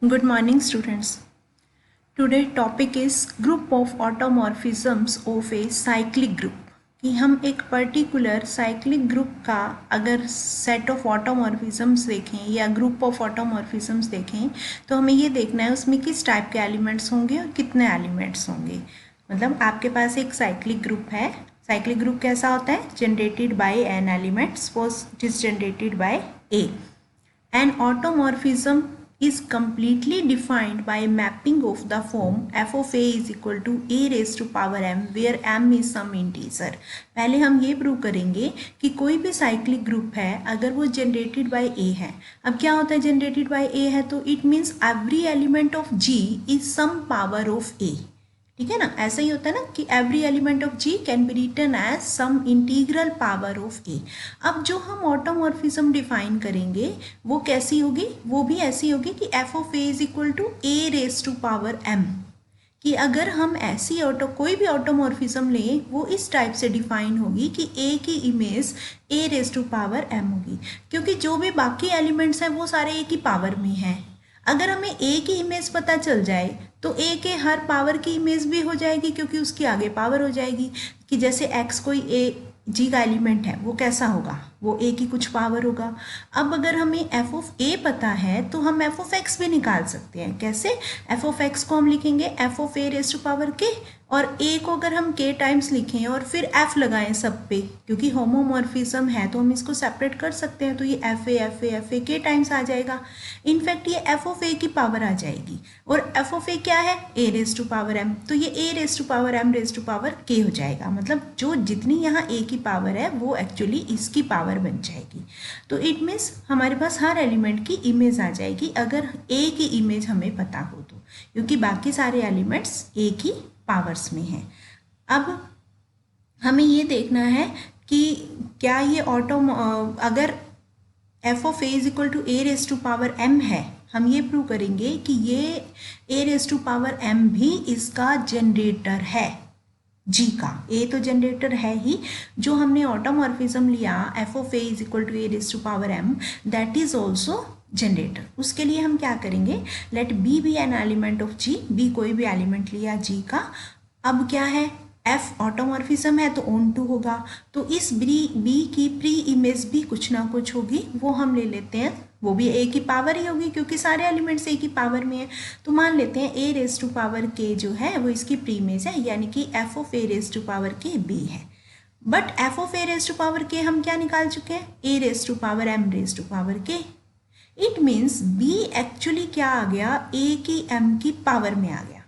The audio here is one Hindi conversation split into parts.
Good morning, students. Today topic is group of automorphisms of a cyclic group. कि हम एक पर्टिकुलर साइक्लिक ग्रुप का अगर सेट ऑफ ऑटोमॉर्फिज्म्स देखें या ग्रुप ऑफ ऑटोमॉर्फिज्म्स देखें तो हमें ये देखना है उसमें किस टाइप के एलिमेंट्स होंगे और कितने एलिमेंट्स होंगे। मतलब आपके पास एक साइक्लिक ग्रुप है। साइक्लिक ग्रुप कैसा होता है? Generated by an element, suppose it is generated by A. An automorphism is completely defined by mapping of the form f of a is equal to a raised to power m where m is some integer। पहले हम ये प्रूव करेंगे कि कोई भी साइक्लिक ग्रुप है अगर वो जनरेटेड बाय a है। अब क्या होता है जनरेटेड बाय a है तो it means every element of g is some power of a। ठीक है ना, ऐसा ही होता है ना कि every element of G can be written as some integral power of A. अब जो हम ऑटोमॉर्फिज्म डिफाइन करेंगे वो कैसी होगी? वो भी ऐसी होगी कि F of a is equal to a raise to power m. कि अगर हम ऐसी कोई भी ऑटोमॉर्फिज्म लें वो इस टाइप से डिफाइन होगी कि ए की image a raise to power m होगी, क्योंकि जो भी बाकी एलिमेंट्स हैं वो सारे ए की पावर में हैं। अगर हमें ए की इमेज पता चल जाए तो ए के हर पावर की इमेज भी हो जाएगी, क्योंकि उसकी आगे पावर हो जाएगी। कि जैसे एक्स कोई ए जी का एलिमेंट है, वो कैसा होगा? वो ए की कुछ पावर होगा। अब अगर हमें एफ ऑफ ए पता है तो हम एफ ऑफ एक्स भी निकाल सकते हैं। कैसे? एफ ऑफ एक्स को हम लिखेंगे f of A raise to power k, और ए को अगर हम के टाइम्स लिखें और फिर एफ लगाएं सब पे, क्योंकि होमोमॉर्फिज्म है तो हम इसको सेपरेट कर सकते हैं, तो ये एफ ए के टाइम्स आ जाएगा। इनफैक्ट ये एफ ऑफ ए की पावर आ जाएगी, और एफ ऑफ ए क्या है? A raise to power M, तो ये ए raise to power M raise to power K हो जाएगा। मतलब जो जितनी यहाँ ए की पावर है वो एक्चुअली इसकी पावर बन जाएगी। तो इट मीन्स हमारे पास हर एलिमेंट की इमेज आ जाएगी अगर ए की इमेज हमें पता हो तो, क्योंकि बाकी सारे एलिमेंट्स ए की पावर्स में है। अब हमें ये देखना है कि क्या ये अगर f of a is equal to a raise to power m है, हम ये प्रूव करेंगे कि ये ए रेज टू पावर एम भी इसका जनरेटर है जी का। ए तो जनरेटर है ही। जो हमने ऑटोमॉर्फिज्म लिया f of a is equal to a raise to power m, that is also generator. उसके लिए हम क्या करेंगे? Let b be an element of g. B कोई भी एलिमेंट लिया जी का। अब क्या है? एफ ऑटोमॉर्फिज्म है तो ऑन टू होगा, तो इस बी की प्री इमेज भी कुछ ना कुछ होगी, वो हम ले लेते हैं। वो भी ए की पावर ही होगी क्योंकि सारे एलिमेंट्स ए की पावर में है। तो मान लेते हैं ए रेज टू पावर के जो है वो इसकी प्री इमेज है, यानी कि F of A raise to power K B है। But F of A raise to power K हम क्या निकाल चुके हैं? A raise to power M raise to power K. It means B actually क्या आ गया? ए की एम की पावर में आ गया।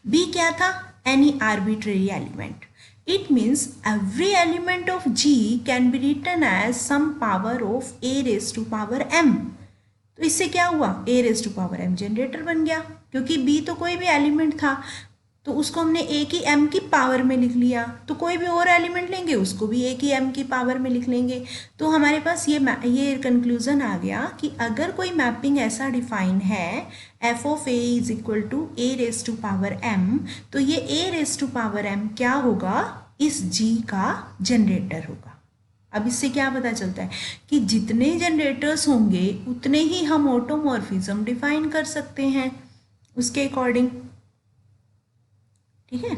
बी क्या था? Any arbitrary element. It means every element of G can be written as some power of A raise to power M. तो इससे क्या हुआ? A raise to power M generator बन गया, क्योंकि बी तो कोई भी एलिमेंट था तो उसको हमने ए की एम की पावर में लिख लिया। तो कोई भी और एलिमेंट लेंगे उसको भी ए की एम की पावर में लिख लेंगे। तो हमारे पास ये कंक्लूजन आ गया कि अगर कोई मैपिंग ऐसा डिफाइन है f of a is equal to a raise to power M, तो ये ए रेज टू पावर एम क्या होगा? इस जी का जनरेटर होगा। अब इससे क्या पता चलता है कि जितने जनरेटर्स होंगे उतने ही हम ऑटोमॉर्फिज्म डिफाइन कर सकते हैं उसके अकॉर्डिंग। ठीक है।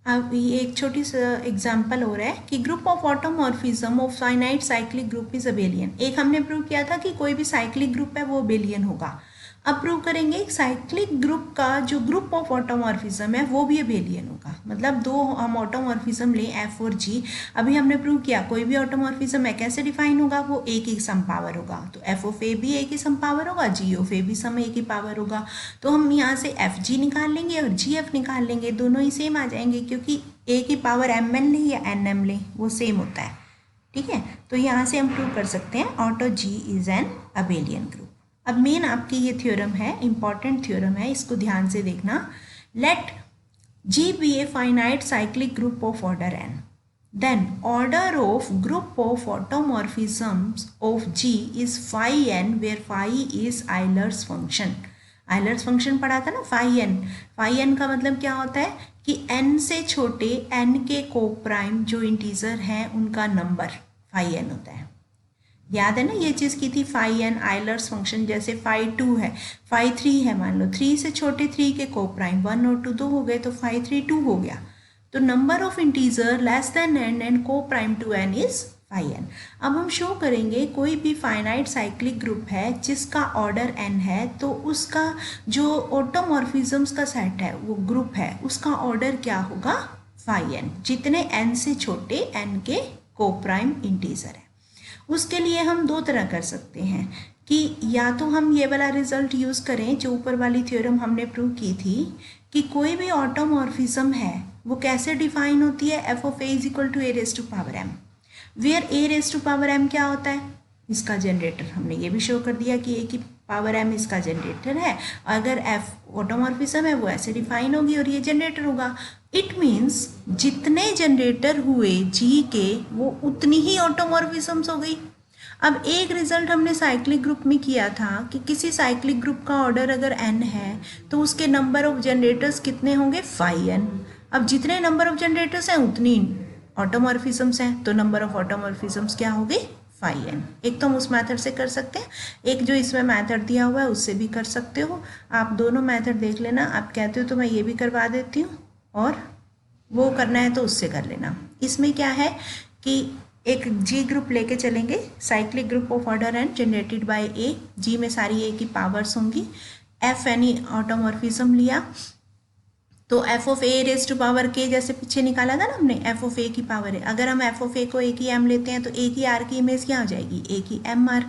अब ये एक छोटी सा एग्जांपल हो रहा है कि group of automorphism of finite cyclic group is abelian. एक हमने प्रूव किया था कि कोई भी साइक्लिक ग्रुप है वो अबेलियन होगा। अब प्रूव करेंगे साइक्लिक ग्रुप का जो ग्रुप ऑफ ऑटोमॉर्फिज्म है वो भी अबेलियन होगा। मतलब दो हम ऑटोमॉर्फिज्म लें एफ और जी। अभी हमने प्रूव किया कोई भी ऑटोमॉर्फिज्म है कैसे डिफाइन होगा? वो ए की सम पावर होगा, तो एफ ऑफ ए भी ए की सम पावर होगा, जी ऑफ ए भी सम ए की पावर होगा। तो हम यहाँ से एफ जी निकाल लेंगे और जी एफ निकाल लेंगे, दोनों ही सेम आ जाएंगे, क्योंकि ए की पावर एम एन लें या एन एम लें वो सेम होता है। ठीक है, तो यहाँ से हम प्रूव कर सकते हैं auto g is an abelian group. अब मेन आपकी ये थ्योरम है, इंपॉर्टेंट थ्योरम है, इसको ध्यान से देखना। Let G be a finite cyclic group of order N, then order of group of automorphisms of G is phi N, where phi is Euler's function. Euler's function पढ़ा था ना, फाई एन। फाई एन का मतलब क्या होता है कि एन से छोटे एन के को प्राइम जो इंटीजर हैं उनका नंबर फाई एन होता है। याद है ना ये चीज़ की थी फाई एन आइलर्स फंक्शन, जैसे फाई 2 है, फाई 3 है, मान लो 3 से छोटे 3 के को प्राइम 1 और 2 दो हो गए तो फाई 3 2 हो गया। तो number of integer less than n and coprime to n is phi n। अब हम शो करेंगे कोई भी फाइनाइट साइक्लिक ग्रुप है जिसका ऑर्डर n है, तो उसका जो ऑटोमॉर्फिज्म्स का सेट है, वो ग्रुप है, उसका ऑर्डर क्या होगा, फाई n, जितने n से छोटे n के को प्राइम इंटीजर है। उसके लिए हम दो तरह कर सकते हैं कि या तो हम ये वाला रिजल्ट यूज़ करें जो ऊपर वाली थ्योरम हमने प्रूव की थी कि कोई भी ऑटोमॉर्फिज्म है वो कैसे डिफाइन होती है, f of a is equal to a raise to power m, where a raise to power m क्या होता है, इसका जनरेटर। हमने ये भी शो कर दिया कि ए की पावर एम इसका जनरेटर है, अगर एफ ऑटोमॉर्फिज्म है वो ऐसे डिफाइन होगी और ये जनरेटर होगा। इट मीन्स जितने जनरेटर हुए जी के वो उतनी ही ऑटोमॉर्फिज्म्स हो गई। अब एक रिजल्ट हमने साइक्लिक ग्रुप में किया था कि किसी साइक्लिक ग्रुप का ऑर्डर अगर n है तो उसके नंबर ऑफ जनरेटर्स कितने होंगे, फाई n। अब जितने नंबर ऑफ जनरेटर्स हैं उतनी ऑटोमॉर्फिज्म्स हैं, तो नंबर ऑफ ऑटोमॉर्फिज्म्स क्या होगी, फाई n। एक तो हम उस मेथड से कर सकते हैं, एक जो इसमें मेथड दिया हुआ है उससे भी कर सकते हो। आप दोनों मेथड देख लेना, आप कहते हो तो मैं ये भी करवा देती हूँ और वो करना है तो उससे कर लेना। इसमें क्या है कि एक जी ग्रुप लेके चलेंगे, cyclic group of order N generated by A, G में सारी ए की पावर्स होंगी, एफ एनी ऑटोमॉर्फिज्म लिया तो f of A raise to power k जैसे पीछे निकाला था ना हमने, एफ ऑफ ए की पावर है, अगर हम एफ ऑफ ए को ए की एम लेते हैं तो ए की आर की इमेज क्या हो जाएगी, ए की एम आर।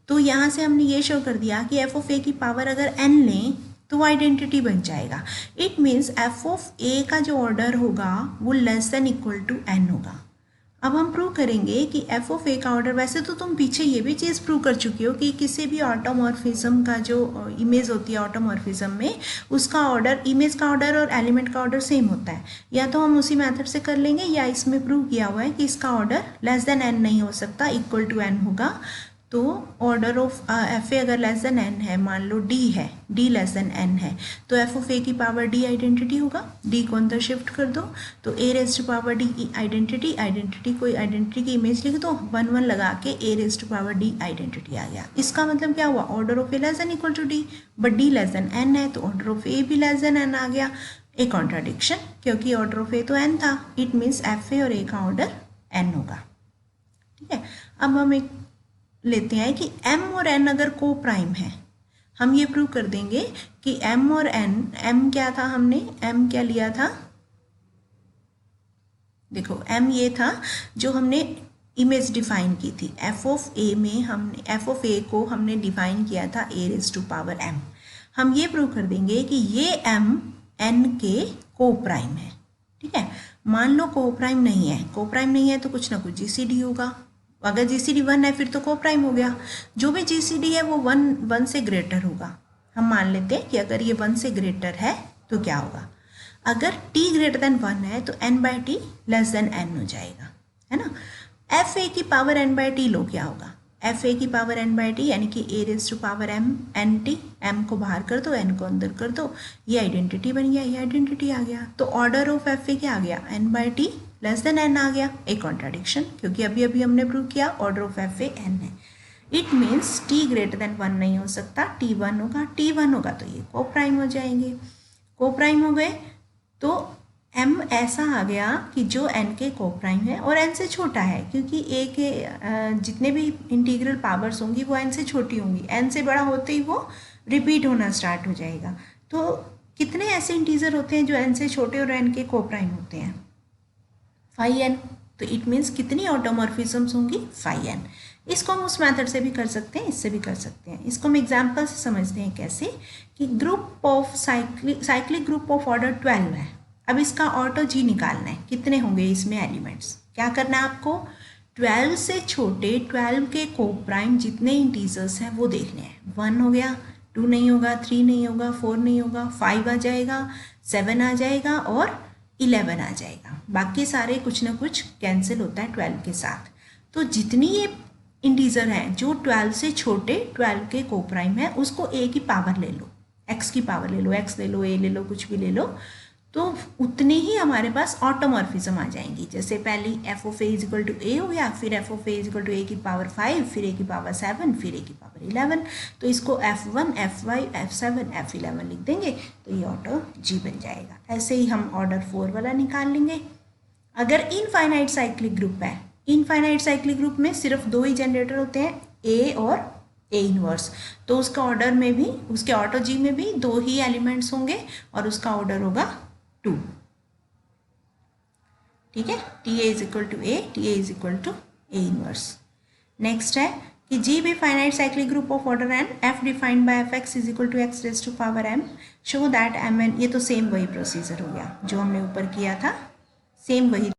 तो यहाँ से हमने ये शो कर दिया कि एफ ऑफ ए की पावर अगर एन लें तो वो आइडेंटिटी बन जाएगा। It means f of a का जो ऑर्डर होगा वो less than equal to n होगा। अब हम प्रूव करेंगे कि एफ ऑफ ए का ऑर्डर, वैसे तो तुम पीछे ये भी चीज़ प्रूव कर चुकी हो कि किसी भी ऑटोमॉर्फिज्म का जो इमेज होती है ऑटोमॉर्फिज्म में, उसका ऑर्डर, इमेज का ऑर्डर और एलिमेंट का ऑर्डर सेम होता है। या तो हम उसी मेथड से कर लेंगे या इसमें प्रूव किया हुआ है कि इसका ऑर्डर लेस देन एन नहीं हो सकता, इक्वल टू एन होगा। तो ऑर्डर ऑफ एफ ए अगर लेस देन एन है, मान लो डी है, डी लेस देन एन है, तो एफ ऑफ ए की पावर डी आइडेंटिटी होगा, डी को अंदर शिफ्ट कर दो तो a raise to power d identity, identity कोई आइडेंटिटी की इमेज लिख दो, 1 1 लगा के a raise to power d identity आ गया। इसका मतलब क्या हुआ, order of a less than equal to d, but d less than n है तो ऑर्डर ऑफ ए भी लेस देन एन आ गया। ए कॉन्ट्राडिक्शन, क्योंकि ऑर्डर ऑफ ए तो एन था, इट मीन्स एफ ए और ए का ऑर्डर एन होगा। ठीक है, अब हम एक लेते हैं कि m और n अगर को प्राइम है, हम ये प्रूव कर देंगे कि m और n, m क्या था, हमने m क्या लिया था, देखो m ये था जो हमने इमेज डिफाइन की थी, f ऑफ a में हमने f ऑफ a को हमने डिफाइन किया था a raise to power m। हम ये प्रूव कर देंगे कि ये m n के को प्राइम है। ठीक है, मान लो को प्राइम नहीं है, को प्राइम नहीं है तो कुछ ना कुछ GCD होगा, अगर GCD 1 है फिर तो को प्राइम हो गया, जो भी GCD है वो 1 से ग्रेटर होगा। हम मान लेते हैं कि अगर ये 1 से ग्रेटर है तो क्या होगा, अगर t ग्रेटर देन 1 है तो n by T less than n हो जाएगा, है ना। एफ ए की पावर n बाई टी लो क्या होगा, एफ ए की पावर n बाई टी यानी कि a raise to power m n t, m को बाहर कर दो n को अंदर कर दो, ये आइडेंटिटी बन गया, ये आइडेंटिटी आ गया। तो ऑर्डर ऑफ एफ ए क्या आ गया, n by T less than n आ गया। एक कॉन्ट्राडिक्शन, क्योंकि अभी अभी हमने प्रूव किया order of F A n है। It means t greater than 1 नहीं हो सकता, t 1 होगा, t 1 होगा तो ये को प्राइम हो जाएंगे, को प्राइम हो गए तो m ऐसा आ गया कि जो n के को प्राइम है और n से छोटा है, क्योंकि a के जितने भी इंटीग्रल पावर्स होंगी वो n से छोटी होंगी, n से बड़ा होते ही वो रिपीट होना स्टार्ट हो जाएगा। तो कितने ऐसे इंटीजर होते हैं जो n से छोटे और n के को प्राइम होते हैं, फाई n। तो इट मीन्स कितनी ऑटोमॉर्फिज्म्स होंगी, फाई n। इसको हम उस मेथड से भी कर सकते हैं, इससे भी कर सकते हैं। इसको हम एग्जाम्पल से समझते हैं कैसे, कि group of cyclic group of order 12 है। अब इसका ऑटो जी निकालना है, कितने होंगे इसमें एलिमेंट्स, क्या करना है आपको, 12 से छोटे 12 के को प्राइम जितने इंटीजर्स हैं वो देखने हैं। 1 हो गया, 2 नहीं होगा, 3 नहीं होगा, 4 नहीं होगा, 5 आ जाएगा, 7 आ जाएगा और 11 आ जाएगा। बाकी सारे कुछ ना कुछ कैंसिल होता है 12 के साथ। तो जितनी ये इंटीजर हैं जो 12 से छोटे 12 के को प्राइम है, उसको a की पावर ले लो, x की पावर ले लो, x ले लो, a ले लो, कुछ भी ले लो, तो उतने ही हमारे पास ऑटोमॉर्फिज्म आ जाएंगी। जैसे पहली f of a is equal to a हो गया, फिर f of a is equal to a की पावर 5, फिर ए की पावर 7, फिर ए की पावर 11। तो इसको F1, F5, F7, F11 लिख देंगे तो ये ऑटो जी बन जाएगा। ऐसे ही हम ऑर्डर 4 वाला निकाल लेंगे। अगर इनफाइनाइट साइक्लिक ग्रुप है, इनफाइनाइट साइक्लिक ग्रुप में सिर्फ 2 ही जनरेटर होते हैं, ए और ए इनवर्स, तो उसका ऑर्डर में भी, उसके ऑटो जी में भी 2 ही एलिमेंट्स होंगे और उसका ऑर्डर होगा 2। ठीक है, t a is equal to a, t a is equal to a inverse. Next है कि g be finite cyclic group of order n, f defined by f x is equal to x raise to power m, show that m n, ये तो सेम वही प्रोसीजर हो गया जो हमने ऊपर किया था, सेम वही